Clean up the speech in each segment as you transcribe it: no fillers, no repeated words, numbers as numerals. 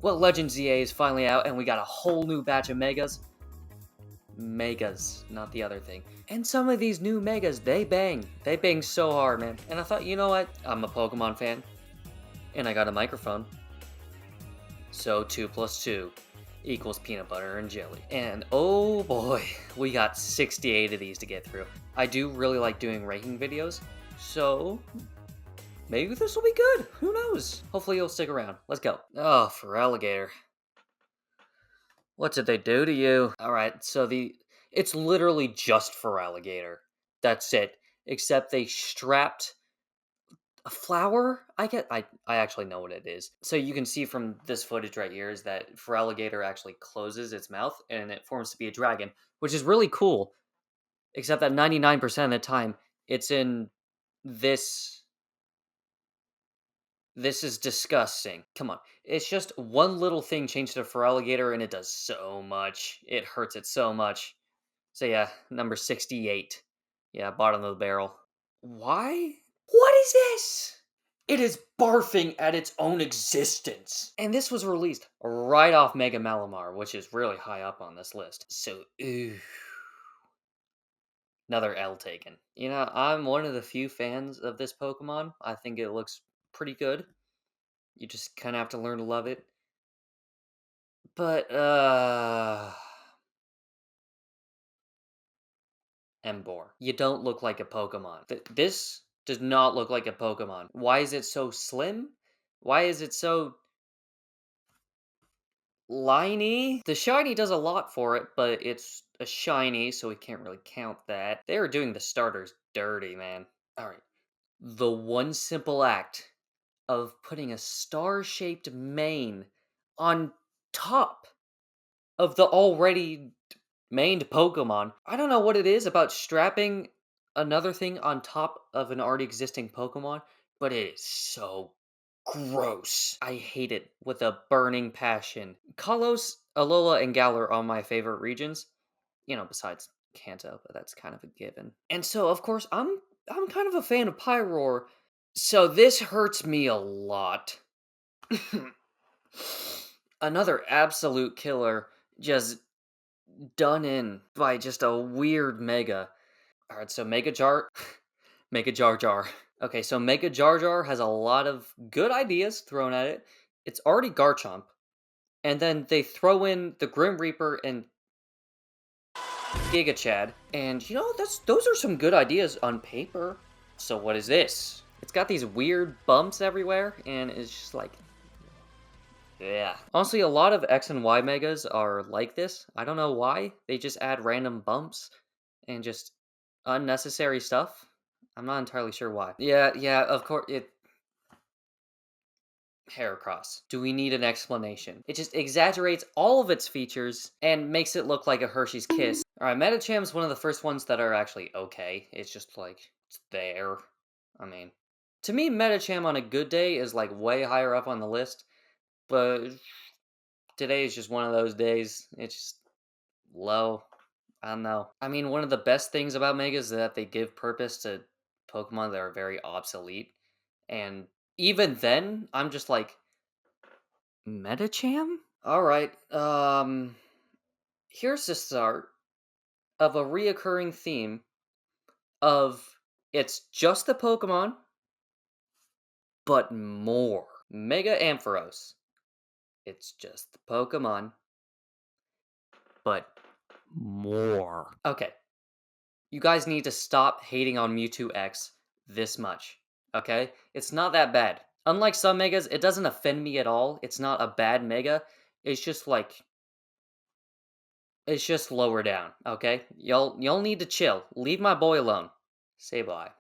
Well, Legends EA is finally out, and we got a whole new batch of Megas. Megas, not the other thing. And some of these new Megas, they bang. They bang so hard, man. And I thought, you know what? I'm a Pokemon fan, and I got a microphone. So 2 plus 2 equals peanut butter and jelly. And oh boy, we got 68 of these to get through. I do really like doing ranking videos, so maybe this will be good. Who knows? Hopefully you'll stick around. Let's go. Oh, Feraligatr. What did they do to you? Alright, so it's literally just Feraligatr. That's it. Except they strapped a flower? I actually know what it is. So you can see from this footage right here is that Feraligatr actually closes its mouth and it forms to be a dragon, which is really cool. Except that 99% of the time, it's in this. This is disgusting. Come on. It's just one little thing changed to Feraligatr and it does so much. It hurts it so much. So yeah, number 68. Yeah, bottom of the barrel. Why? What is this? It is barfing at its own existence. And this was released right off Mega Malamar, which is really high up on this list. So, ooh. Another L taken. You know, I'm one of the few fans of this Pokemon. I think it looks pretty good. You just kind of have to learn to love it. But, Emboar. You don't look like a Pokemon. This does not look like a Pokemon. Why is it so slim? Why is it so liney? The shiny does a lot for it, but it's a shiny, so we can't really count that. They are doing the starters dirty, man. Alright. The one simple act of putting a star-shaped mane on top of the already maned Pokemon. I don't know what it is about strapping another thing on top of an already existing Pokemon, but it is so gross. I hate it with a burning passion. Kalos, Alola, and Galar are my favorite regions. You know, besides Kanto, but that's kind of a given. And so, of course, I'm kind of a fan of Pyroar, so this hurts me a lot. Another absolute killer, just done in by just a weird Mega. Alright, so Mega Jar. Mega Jar Jar. Okay, so Mega Jar Jar has a lot of good ideas thrown at it. It's already Garchomp. And then they throw in the Grim Reaper and Giga Chad. And you know, those are some good ideas on paper. So what is this? It's got these weird bumps everywhere, and it's just like, yeah. Honestly, a lot of X and Y Megas are like this. I don't know why. They just add random bumps and just unnecessary stuff. I'm not entirely sure why. Yeah, of course, Heracross. Do we need an explanation? It just exaggerates all of its features and makes it look like a Hershey's Kiss. Alright, Metacham's one of the first ones that are actually okay. It's just like, it's there. I mean, to me, Metacham on a good day is like way higher up on the list, but today is just one of those days. It's just low. I don't know. I mean, one of the best things about Megas is that they give purpose to Pokemon that are very obsolete. And even then, I'm just like, Metacham? Alright, here's the start of a reoccurring theme of it's just the Pokemon, but more. Mega Ampharos. It's just the Pokemon, but more. Okay, you guys need to stop hating on Mewtwo X this much, okay? It's not that bad. Unlike some Megas, it doesn't offend me at all. It's not a bad Mega. It's just like, it's just lower down, okay? Y'all need to chill. Leave my boy alone. Say bye.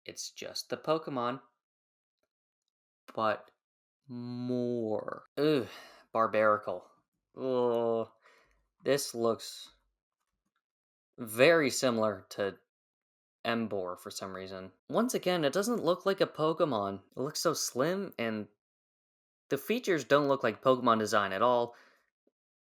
It's just the Pokemon, but more. Ugh, Barbaracle. Ugh, this looks very similar to Emboar for some reason. Once again, it doesn't look like a Pokemon. It looks so slim, and the features don't look like Pokemon design at all.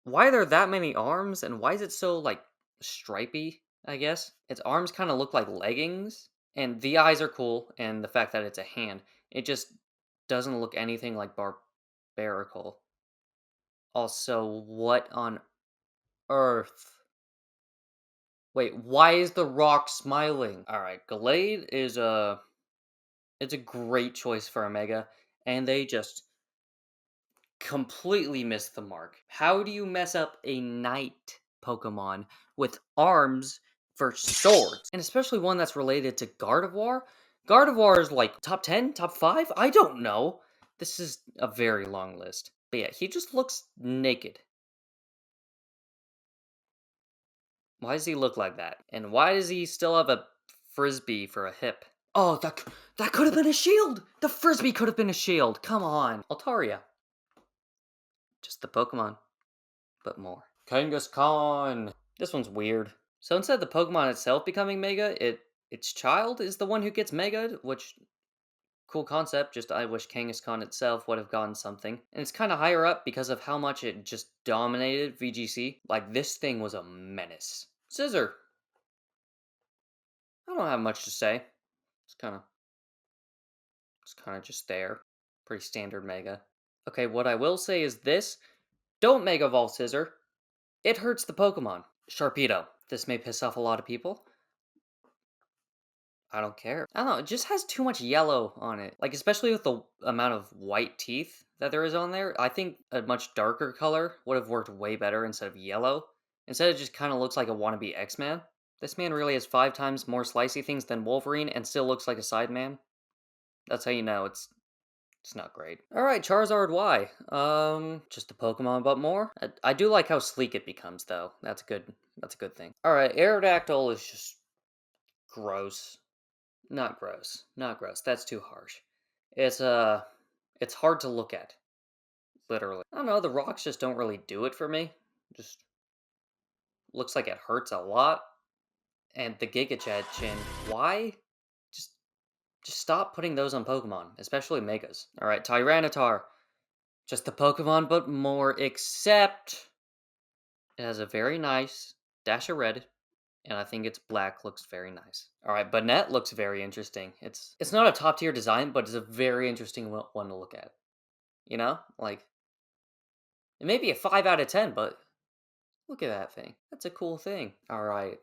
Why are there that many arms, and why is it so, like, stripy, I guess? Its arms kind of look like leggings, and the eyes are cool, and the fact that it's a hand. It just doesn't look anything like spherical. Also, what on earth? Wait, why is the rock smiling? Alright, Gallade is it's a great choice for a Mega, and they just completely missed the mark. How do you mess up a knight Pokemon with arms for swords? And especially one that's related to Gardevoir? Gardevoir is like top 10, top 5? I don't know. This is a very long list. But yeah, he just looks naked. Why does he look like that? And why does he still have a frisbee for a hip? Oh, that could have been a shield! The frisbee could have been a shield! Come on! Altaria. Just the Pokemon, but more. Kangaskhan! This one's weird. So instead of the Pokemon itself becoming Mega, its child is the one who gets Mega, which cool concept, just I wish Kangaskhan itself would have gotten something. And it's kind of higher up because of how much it just dominated VGC. Like, this thing was a menace. Scissor. I don't have much to say. It's kind of just there. Pretty standard Mega. Okay, what I will say is this. Don't Mega Evolve Scissor. It hurts the Pokemon. Sharpedo. This may piss off a lot of people. I don't care. I don't know, it just has too much yellow on it. Like, especially with the amount of white teeth that there is on there. I think a much darker color would have worked way better instead of yellow. Instead, it just kind of looks like a wannabe X-Man. This man really has 5 times more slicey things than Wolverine and still looks like a Sideman. That's how you know it's not great. Alright, Charizard Y. Just a Pokemon but more. I do like how sleek it becomes though. That's a good thing. Alright, Aerodactyl is just gross. Not gross. Not gross. That's too harsh. It's it's hard to look at. Literally. I don't know, the rocks just don't really do it for me. Just looks like it hurts a lot. And the Giga Chad chin, why? Just just stop putting those on Pokemon, especially Megas. Alright, Tyranitar. Just the Pokemon, but more, except it has a very nice dash of red, and I think its black looks very nice. All right, Banette looks very interesting. It's not a top tier design, but it's a very interesting one to look at. You know, like it may be a 5 out of 10, but look at that thing. That's a cool thing. All right,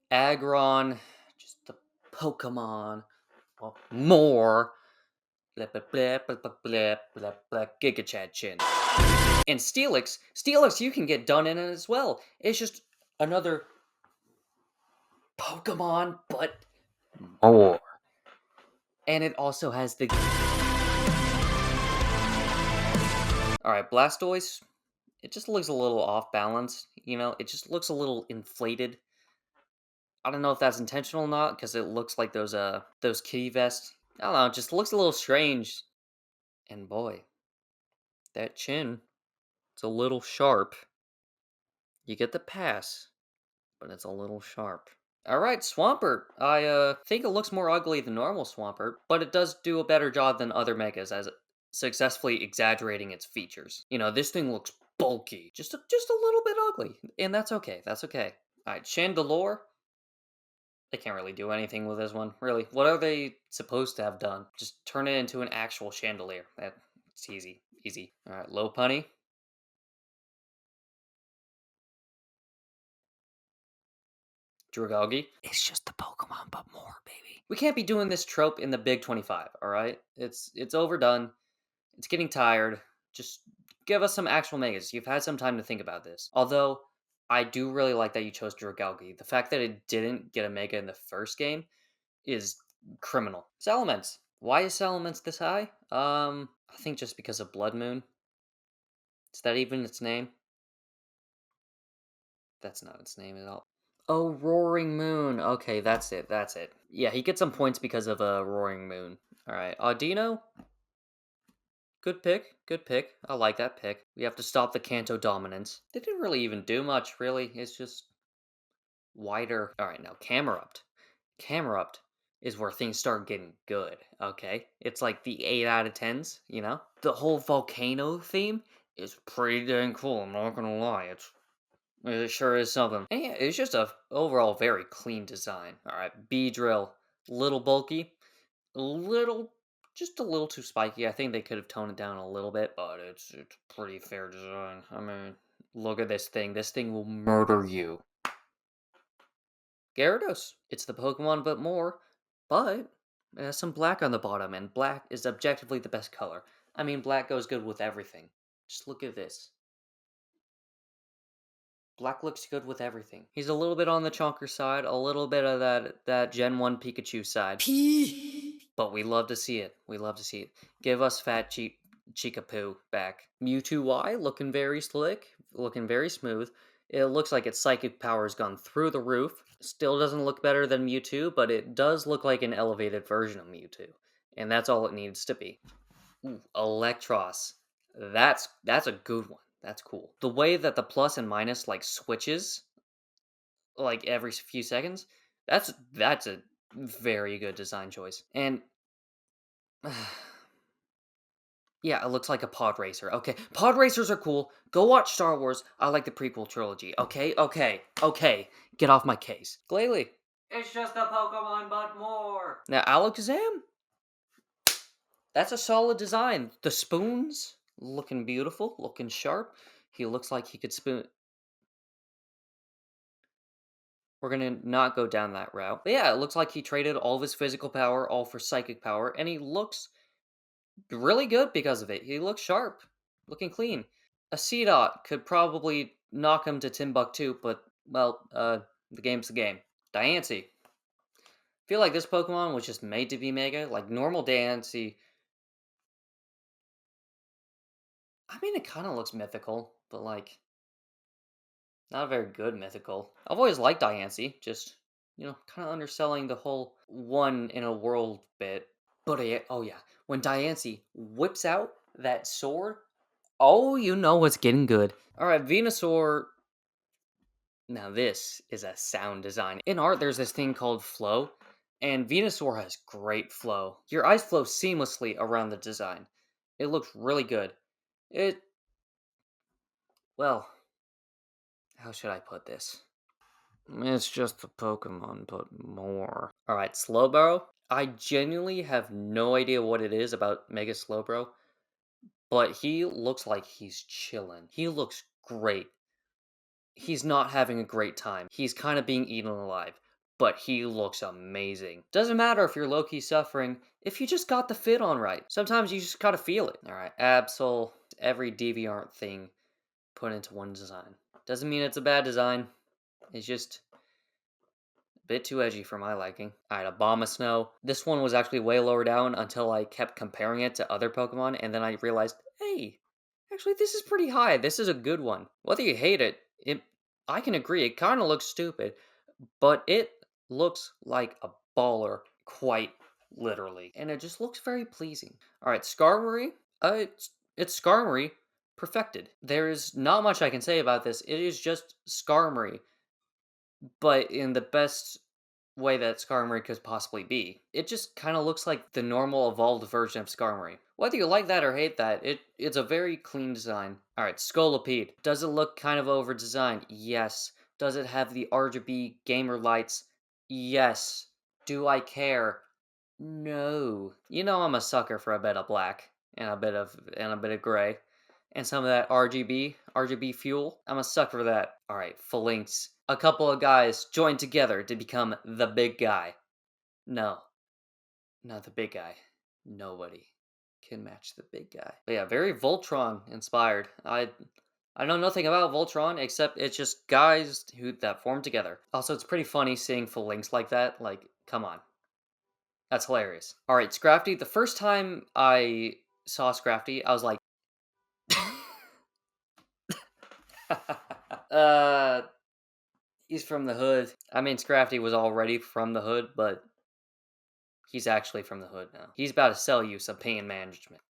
Aggron, just the Pokemon, well, more. Blah blah blah blah blah blah blah blah. Giga Chad chin. And Steelix, you can get done in it as well. It's just another Pokemon, but more. And it also has the. Alright, Blastoise. It just looks a little off balance, you know? It just looks a little inflated. I don't know if that's intentional or not, because it looks like those kitty vests. I don't know, it just looks a little strange. And boy, that chin, it's a little sharp. You get the pass, but it's a little sharp. Alright, Swampert. I think it looks more ugly than normal Swampert, but it does do a better job than other megas as successfully exaggerating its features. You know, this thing looks bulky, just a little bit ugly, and that's okay. That's okay. Alright, Chandelure. They can't really do anything with this one, really. What are they supposed to have done? Just turn it into an actual chandelier. It's easy, easy. Alright, Lopunny. Dragalge. It's just the Pokemon, but more, baby. We can't be doing this trope in the Big 25, all right? It's overdone. It's getting tired. Just give us some actual megas. You've had some time to think about this. Although, I do really like that you chose Dragalge. The fact that it didn't get a mega in the first game is criminal. Salamence. Why is Salamence this high? I think just because of Blood Moon. Is that even its name? That's not its name at all. Oh, Roaring Moon. Okay, that's it. That's it. Yeah, he gets some points because of a Roaring Moon. All right, Audino. Good pick. Good pick. I like that pick. We have to stop the Kanto dominance. They didn't really even do much, really. It's just wider. All right, now Camerupt. Camerupt is where things start getting good. Okay, it's like the 8 out of 10s. You know, the whole volcano theme is pretty dang cool. I'm not gonna lie. It sure is something. And yeah, it's just a overall very clean design. All right, Beedrill, little bulky, little just a little too spiky. I think they could have toned it down a little bit, but it's pretty fair design. I mean, look at this thing. This thing will murder you. Gyarados. It's the Pokemon, but more. But it has some black on the bottom, and black is objectively the best color. I mean, black goes good with everything. Just look at this. Black looks good with everything. He's a little bit on the chonker side, a little bit of that Gen 1 Pikachu side. But we love to see it. We love to see it. Give us Fat Chikapoo back. Mewtwo Y looking very slick, looking very smooth. It looks like its psychic power has gone through the roof. Still doesn't look better than Mewtwo, but it does look like an elevated version of Mewtwo. And that's all it needs to be. Ooh, Electros. That's a good one. That's cool. The way that the plus and minus like switches like every few seconds, that's a very good design choice. And yeah, it looks like a pod racer. Okay, pod racers are cool. Go watch Star Wars. I like the prequel trilogy. Okay. Get off my case. Glalie. It's just a Pokemon, but more. Now, Alakazam? That's a solid design. The spoons looking beautiful, looking sharp. He looks like he could spoon. We're gonna not go down that route. But yeah, it looks like he traded all of his physical power, all for psychic power, and he looks really good because of it. He looks sharp, looking clean. A C-Dot could probably knock him to Timbuktu, but, well, the game's the game. Diancie. Feel like this Pokemon was just made to be Mega. Like, normal Diancie, I mean, it kind of looks mythical, but, like, not a very good mythical. I've always liked Diancie, just, kind of underselling the whole one in a world bit. But, oh yeah, when Diancie whips out that sword, oh, you know it's getting good. Alright, Venusaur. Now, this is a sound design. In art, there's this thing called flow, and Venusaur has great flow. Your eyes flow seamlessly around the design. It looks really good. Well, how should I put this? It's just a Pokemon, but more. Alright, Slowbro. I genuinely have no idea what it is about Mega Slowbro, but he looks like he's chilling. He looks great. He's not having a great time. He's kind of being eaten alive, but he looks amazing. Doesn't matter if you're low-key suffering, if you just got the fit on right. Sometimes you just gotta feel it. Alright, Absol. Every DeviantArt thing put into one design. Doesn't mean it's a bad design. It's just a bit too edgy for my liking. Alright, Abomasnow. This one was actually way lower down until I kept comparing it to other Pokemon, and then I realized, hey, actually this is pretty high. This is a good one. Whether you hate it, I can agree, it kind of looks stupid, but it looks like a baller, quite literally. And it just looks very pleasing. Alright, Skarmory. It's Skarmory perfected. There is not much I can say about this. It is just Skarmory, but in the best way that Skarmory could possibly be. It just kind of looks like the normal evolved version of Skarmory. Whether you like that or hate that, it's a very clean design. Alright, Scolipede. Does it look kind of over-designed? Yes. Does it have the RGB gamer lights? Yes. Do I care? No. You know I'm a sucker for a bit of black and a bit of gray. And some of that RGB fuel. I'm a sucker for that. Alright, Phalanx. A couple of guys joined together to become the big guy. No. Not the big guy. Nobody can match the big guy. But yeah, very Voltron inspired. I know nothing about Voltron except it's just guys that form together. Also, it's pretty funny seeing Phalanx like that. Like, come on. That's hilarious. Alright, Scrafty. The first time I saw Scrafty, I was like, uh, he's from the hood. I mean, Scrafty was already from the hood, but he's actually from the hood now. He's about to sell you some pain management.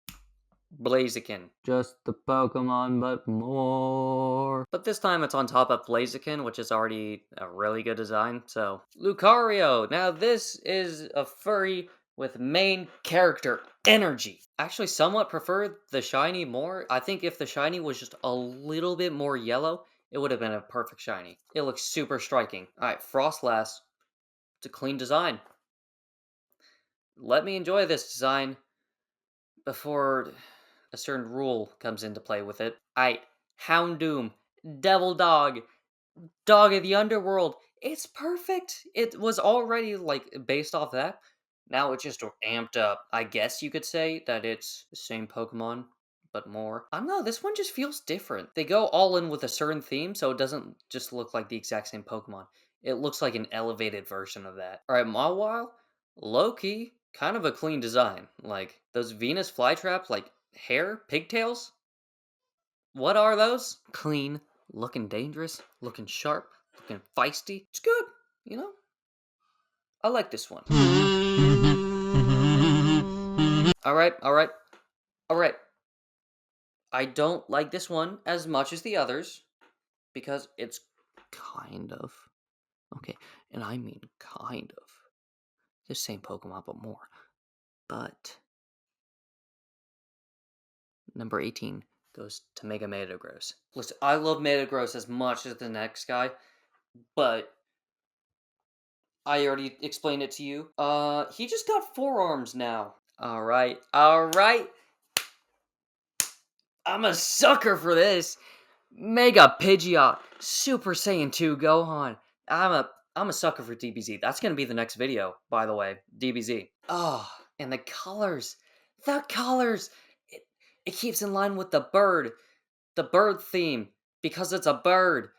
Blaziken. Just the Pokemon, but more. But this time it's on top of Blaziken, which is already a really good design, so. Lucario! Now this is a furry with main character energy. I actually somewhat prefer the shiny more. I think if the shiny was just a little bit more yellow, it would have been a perfect shiny. It looks super striking. Alright, Frostlass. It's a clean design. Let me enjoy this design. before a certain rule comes into play with it. Houndoom, Devil Dog, Dog of the Underworld. It's perfect. It was already like based off that. Now it's just amped up. I guess you could say that it's the same Pokemon, but more. I don't know, this one just feels different. They go all in with a certain theme, so it doesn't just look like the exact same Pokemon. It looks like an elevated version of that. Alright, Mawile, low-key, kind of a clean design. Like, those Venus flytraps, like, hair, pigtails? What are those? Clean, looking dangerous, looking sharp, looking feisty. It's good, you know? I like this one. Alright, alright, alright. I don't like this one as much as the others because it's kind of okay, and I mean kind of the same Pokemon but more. But number 18 goes to Mega Metagross. Listen, I love Metagross as much as the next guy, but I already explained it to you. He just got forearms now. Alright, alright. I'm a sucker for this. Mega Pidgeot, Super Saiyan 2 Gohan. I'm a sucker for DBZ. That's gonna be the next video, by the way. DBZ. Oh, and the colors. The colors. It, it keeps in line with the bird theme, because it's a bird.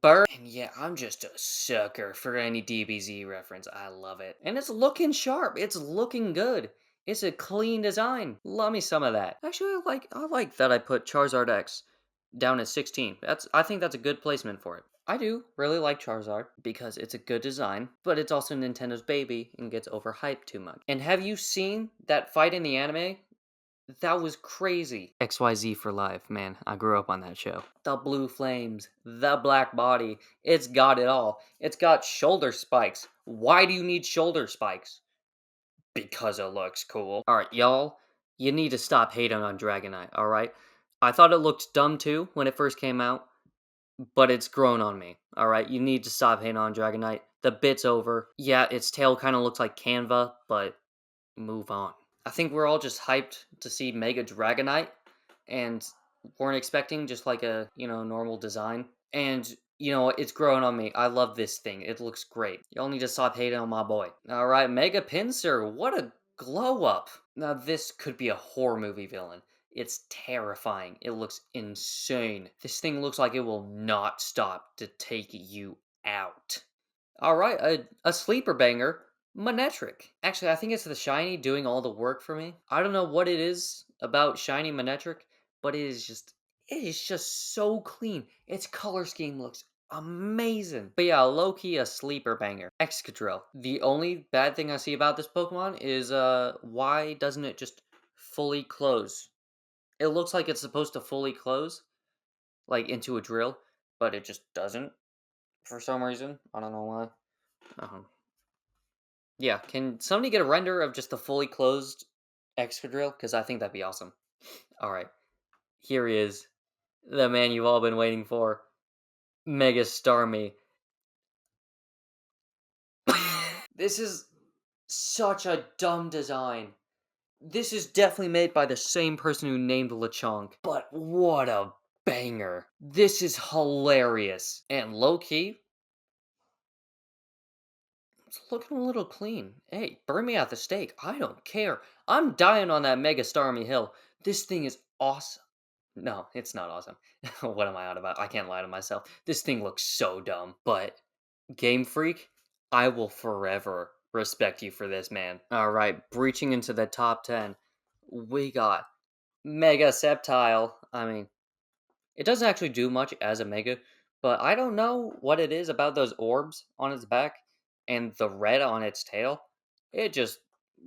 Bird. And yeah, I'm just a sucker for any DBZ reference. I love it. And it's looking sharp. It's looking good. It's a clean design. Love me some of that. Actually, I like that I put Charizard X down at 16. I think that's a good placement for it. I do really like Charizard because it's a good design, but it's also Nintendo's baby and gets overhyped too much. And have you seen that fight in the anime? That was crazy. XYZ for life, man. I grew up on that show. The blue flames, the black body. It's got it all. It's got shoulder spikes. Why do you need shoulder spikes? Because it looks cool. Alright, y'all. You need to stop hating on Dragonite, alright? I thought it looked dumb too when it first came out, but it's grown on me, alright? You need to stop hating on Dragonite. The bit's over. Yeah, its tail kind of looks like Canva, but move on. I think we're all just hyped to see Mega Dragonite and weren't expecting just like a, normal design. And, it's growing on me. I love this thing. It looks great. Y'all need to stop hating on my boy. All right, Mega Pinsir. What a glow up. Now, this could be a horror movie villain. It's terrifying. It looks insane. This thing looks like it will not stop to take you out. All right, a sleeper banger. Manectric. Actually, I think it's the shiny doing all the work for me. I don't know what it is about shiny Manectric, but it is just so clean. Its color scheme looks amazing. But yeah, low-key a sleeper banger. Excadrill. The only bad thing I see about this Pokemon is why doesn't it just fully close? It looks like it's supposed to fully close, like into a drill, but it just doesn't for some reason. I don't know why. Um, Yeah, can somebody get a render of just the fully closed Excadrill? Because I think that'd be awesome. Alright, here he is. The man you've all been waiting for. Mega Starmie. This is such a dumb design. This is definitely made by the same person who named Lechonk. But what a banger. This is hilarious. And low-key, it's looking a little clean. Hey, burn me at the stake. I don't care. I'm dying on that Mega Starmie hill. This thing is awesome. No, it's not awesome. What am I on about? I can't lie to myself. This thing looks so dumb. But Game Freak, I will forever respect you for this, man. Alright, breaching into the top 10. We got Mega Sceptile. I mean, it doesn't actually do much as a Mega, but I don't know what it is about those orbs on its back and the red on its tail. It just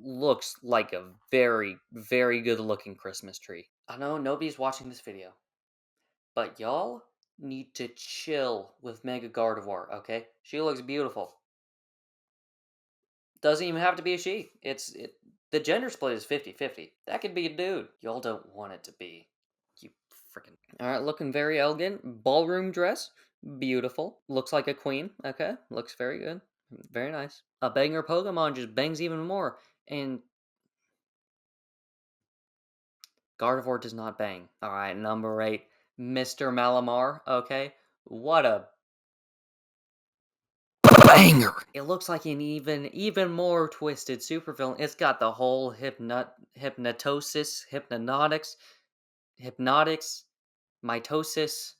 looks like a very, very good looking Christmas tree. I know nobody's watching this video, but y'all need to chill with Mega Gardevoir, okay? She looks beautiful. Doesn't even have to be a she. The gender split is 50-50. That could be a dude. Y'all don't want it to be. You freaking. Alright, looking very elegant. Ballroom dress. Beautiful. Looks like a queen. Okay. Looks very good. Very nice. A banger Pokemon just bangs even more. And Gardevoir does not bang. Alright, number 8, Mr. Malamar, okay? What a banger! It looks like an even more twisted supervillain. It's got the whole hypnotics, mitosis,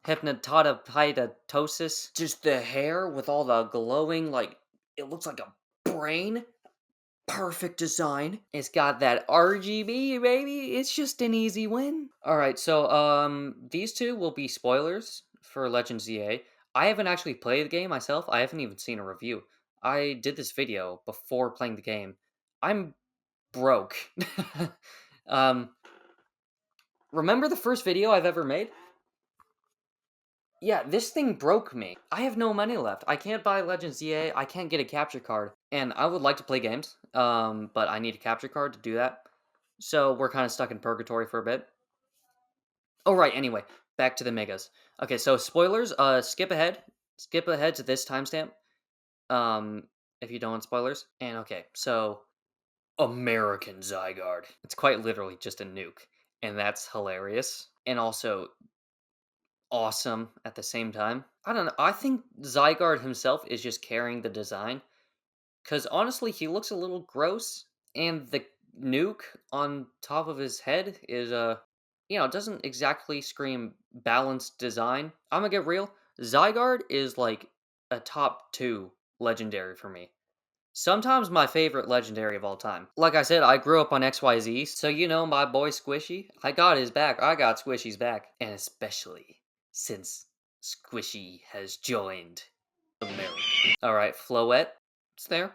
hypnototapitosis. Just the hair with all the glowing, like, it looks like a brain. Perfect design. It's got that RGB, baby. It's just an easy win. All right, so these two will be spoilers for Legends ZA. I haven't actually played the game myself. I haven't even seen a review. I did this video before playing the game. I'm broke. um, remember the first video I've ever made? Yeah, this thing broke me. I have no money left. I can't buy Legends ZA. I can't get a capture card. And I would like to play games, but I need a capture card to do that. So we're kind of stuck in purgatory for a bit. Oh, right, anyway, back to the megas. Okay, so spoilers, skip ahead. Skip ahead to this timestamp, um, if you don't want spoilers. And okay, so American Zygarde. It's quite literally just a nuke, and that's hilarious. And also awesome at the same time. I don't know. I think Zygarde himself is just carrying the design because honestly, he looks a little gross, and the nuke on top of his head is doesn't exactly scream balanced design. I'm gonna get real. Zygarde is like a top 2 legendary for me. Sometimes my favorite legendary of all time. Like I said, I grew up on XYZ, so you know my boy Squishy. I got his back. I got Squishy's back. And especially since Squishy has joined America. Alright, Floette. It's there.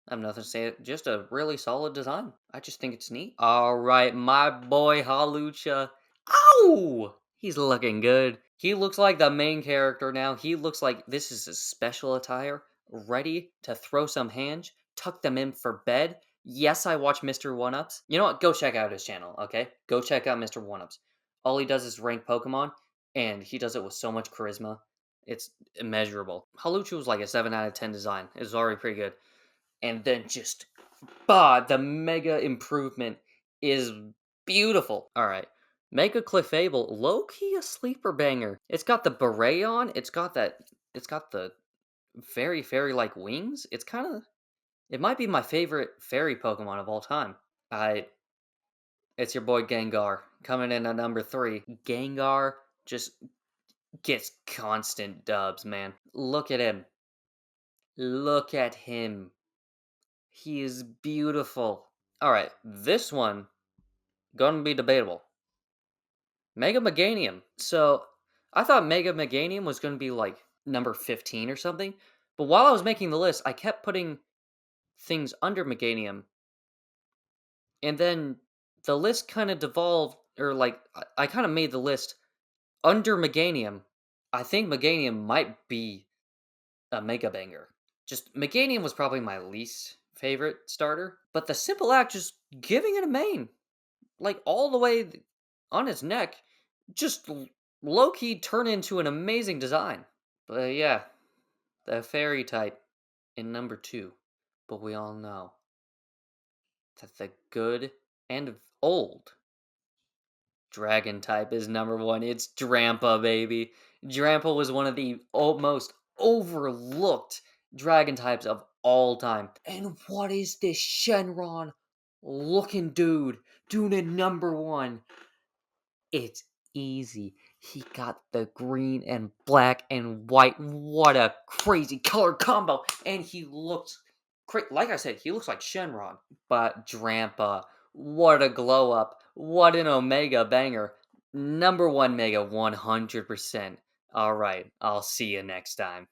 I have nothing to say. Just a really solid design. I just think it's neat. Alright, my boy Hawlucha. Ow! He's looking good. He looks like the main character now. He looks like this is his special attire. Ready to throw some hands, tuck them in for bed. Yes, I watch Mr. One-Ups. You know what? Go check out his channel, okay? Go check out Mr. One-Ups. All he does is rank Pokemon, and he does it with so much charisma. It's immeasurable. Hawlucha was like a 7 out of 10 design. It was already pretty good. And then just, the mega improvement is beautiful. Alright. Mega Clefable, low-key a sleeper banger. It's got the beret on, it's got the very fairy-like wings. It might be my favorite fairy Pokemon of all time. It's your boy Gengar, coming in at number 3. Gengar just gets constant dubs, man. Look at him. Look at him. He is beautiful. Alright, this one, gonna be debatable. Mega Meganium. So, I thought Mega Meganium was gonna be, like, number 15 or something, but while I was making the list, I kept putting things under Meganium, and then the list kinda devolved, or, like, I kinda made the list under Meganium. I think Meganium might be a mega banger. Just Meganium was probably my least favorite starter, but the simple act just giving it a main, like all the way on his neck, just low key turn into an amazing design. But yeah, the fairy type in number 2. But we all know that the good and old dragon type is number 1. It's Drampa, baby. Drampa was one of the most overlooked dragon types of all time. And what is this Shenron looking dude doing at number 1? It's easy. He got the green and black and white. What a crazy color combo. And he looks like I said, he looks like Shenron. But Drampa, what a glow up. What an Omega banger. Number 1 Mega 100%. Alright, I'll see you next time.